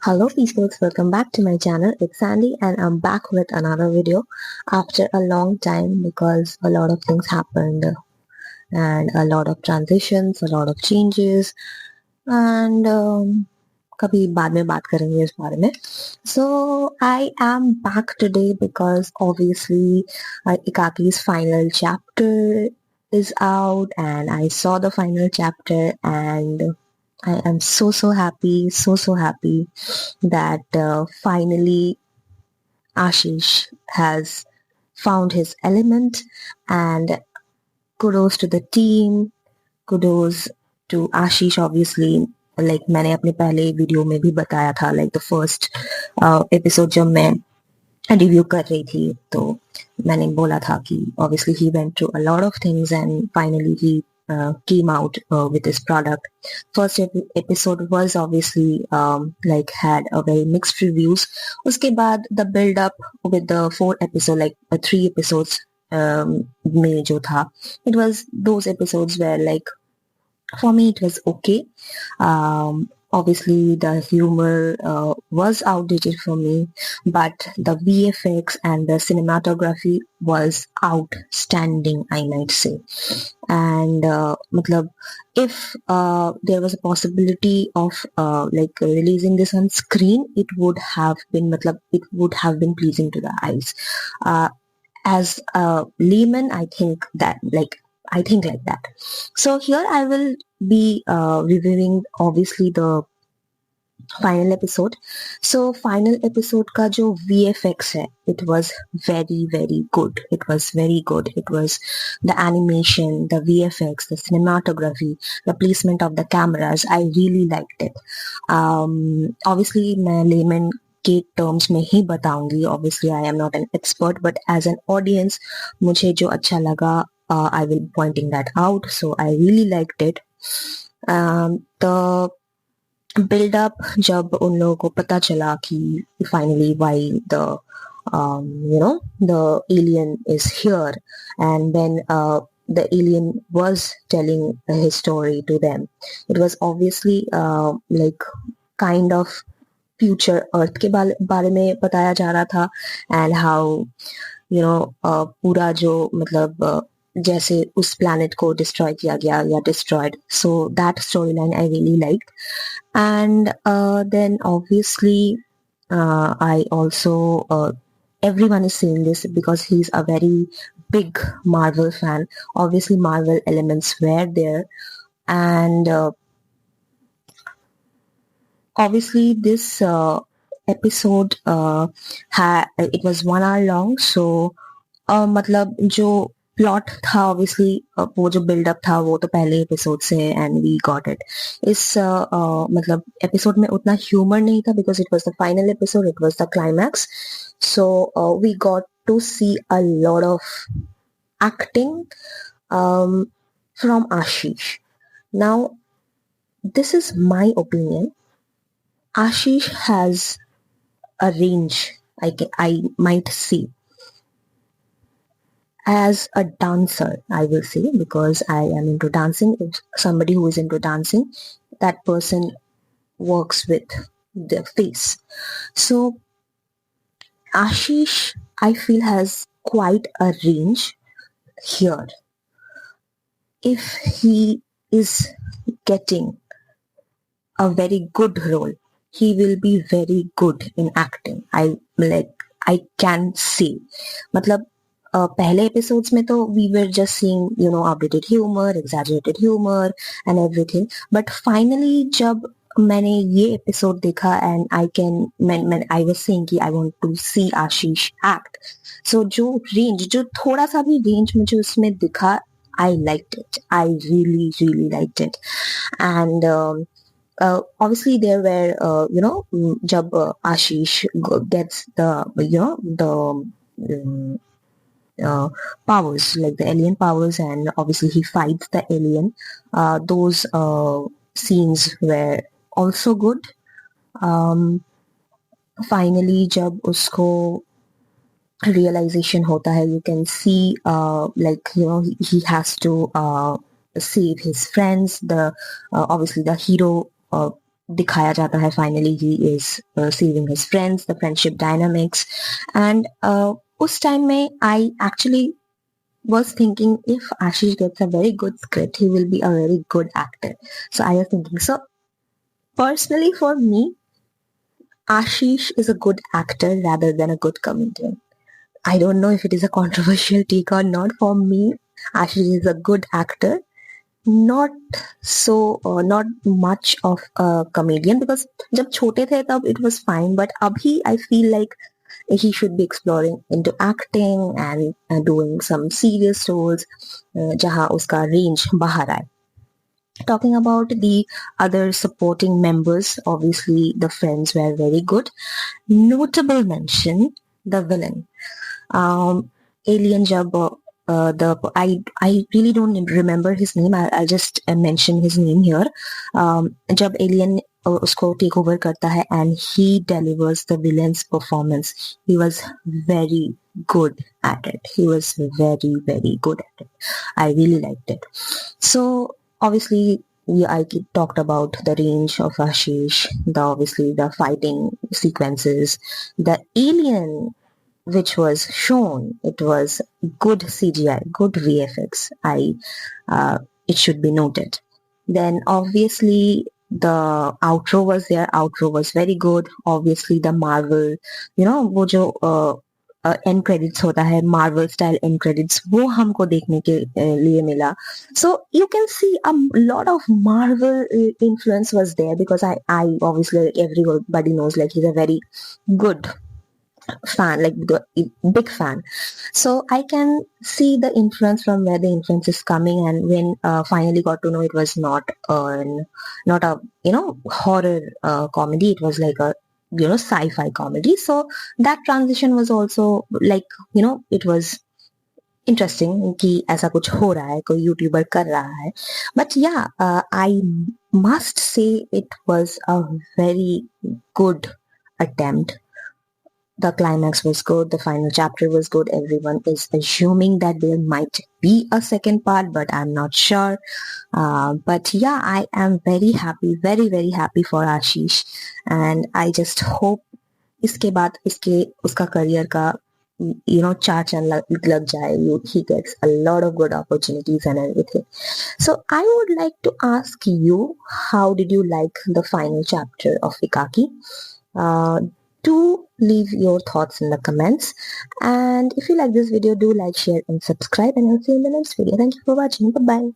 Hello people, welcome back to my channel. It's Sandy and I'm back with another video after a long time because a lot of things happened and a lot of transitions, a lot of changes and कभी बाद में बात करेंगे इस बारे में. So I am back today because obviously Ikaki's final chapter is out and I saw the final chapter and I am so happy, so happy that finally Ashish has found his element, and kudos to the team, kudos to Ashish obviously. Like मैंने अपने पहले video में भी बताया था, like the first episode जब मैं review कर रही थी तो मैंने बोला था कि obviously he went through a lot of things and finally he came out with his product. First episode was obviously like had a very mixed reviews. उसके बाद the build up with the 4 episode like 3 episodes में जो था, it was those episodes where like for me it was okay. Obviously the humor was outdated for me, but the VFX and the cinematography was outstanding, I might say. And matlab, if there was a possibility of like releasing this on screen, it would have been it would have been pleasing to the eyes. As a layman, I think like that. So here I will be reviewing obviously the final episode. So final episode का जो VFX है, it was very good. It was very good. It was the animation, the VFX, the cinematography, the placement of the cameras. I really liked it. Obviously मैं layman के terms में ही बताऊंगी. Obviously I am not an expert, but as an audience मुझे जो अच्छा लगा I will be pointing that out. So I really liked it. The build up जब उन लोगों को पता चला कि finally why the the alien is here, and when the alien was telling his story to them, it was obviously like kind of future earth के बारे में बताया जा रहा था, एंड हाउ पूरा जो मतलब जैसे उस प्लैनेट को डिस्ट्रॉय किया गया या destroyed, so that story line I really like. And then obviously I also everyone is saying this because he's a very big Marvel fan. Obviously Marvel elements were there, and obviously this episode it was 1 hour long. So मतलब जो plot था obviously वो जो buildup था वो तो पहले episode से एंड वी गॉट इट. इस मतलब एपिसोड में उतना ह्यूमर नहीं था because it was the final episode, it was the climax. So we got to see a lot of acting from Ashish. Now this is my opinion. Ashish has a range, I might say. As a dancer, I will say, because I am into dancing. If somebody who is into dancing, that person works with their face. So Ashish, I feel, has quite a range here. If he is getting a very good role, he will be very good in acting. I can say, मतलब पहले episodes में तो we were just seeing updated humor, exaggerated humor and everything, but finally जब मैंने ये episode देखा and I was saying कि I want to see Ashish act. So जो रेंज, जो थोड़ा सा भी रेंज मुझे उसमें दिखा, I liked it. I really liked it. And obviously there were जब Ashish gets the powers, like the alien powers, and obviously he fights the alien. Those scenes were also good. Finally जब उसको realization होता है, you can see like he has to save his friends. The obviously the hero दिखाया जाता है. Finally he is saving his friends, the friendship dynamics, and उस time में I actually was thinking if Ashish gets a very good script, he will be a very good actor. So I was thinking, so personally for me, Ashish is a good actor rather than a good comedian. I don't know if it is a controversial take or not. For me, Ashish is a good actor, not not much of a comedian, because जब छोटे थे तब it was fine, but अभी I feel like he should be exploring into acting and doing some serious roles जहाँ उसका range बाहर आए. Talking about the other supporting members, obviously the friends were very good. Notable mention, the villain. Alien जब I really don't remember his name. I'll just mention his name here. जब Alien उसको take over करता है and he delivers the villain's performance, he was very good at it. He was very, very good at it. I really liked it. So obviously, I talked about the range of Ashish, obviously the fighting sequences, the alien which was shown, it was good CGI, good VFX. It should be noted. Then obviously the outro was there. Outro was very good. Obviously the Marvel, वो जो and credits होता है, Marvel style and credits, वो हमको देखने के लिए मिला. So you can see a lot of Marvel influence was there, because I obviously, like, everybody knows, like, he's a very good fan, like the big fan. So I can see the influence from where the influence is coming, and when finally got to know it was not a horror comedy, it was like a sci-fi comedy. So that transition was also, like, it was interesting कि ऐसा कुछ हो रहा है, कोई YouTuber कर रहा है. But yeah, I must say it was a very good attempt. The climax was good, the final chapter was good. Everyone is assuming that there might be a second part, but I'm not sure. But yeah, I am very happy, very, very happy for Ashish, and I just hope इसके बाद उसका career का चार चांद लग जाए. He gets a lot of good opportunities and everything. So I would like to ask you, how did you like the final chapter of Ikaki? Do leave your thoughts in the comments, and if you like this video, do like, share and subscribe, and I'll see you in the next video. Thank you for watching. Bye bye.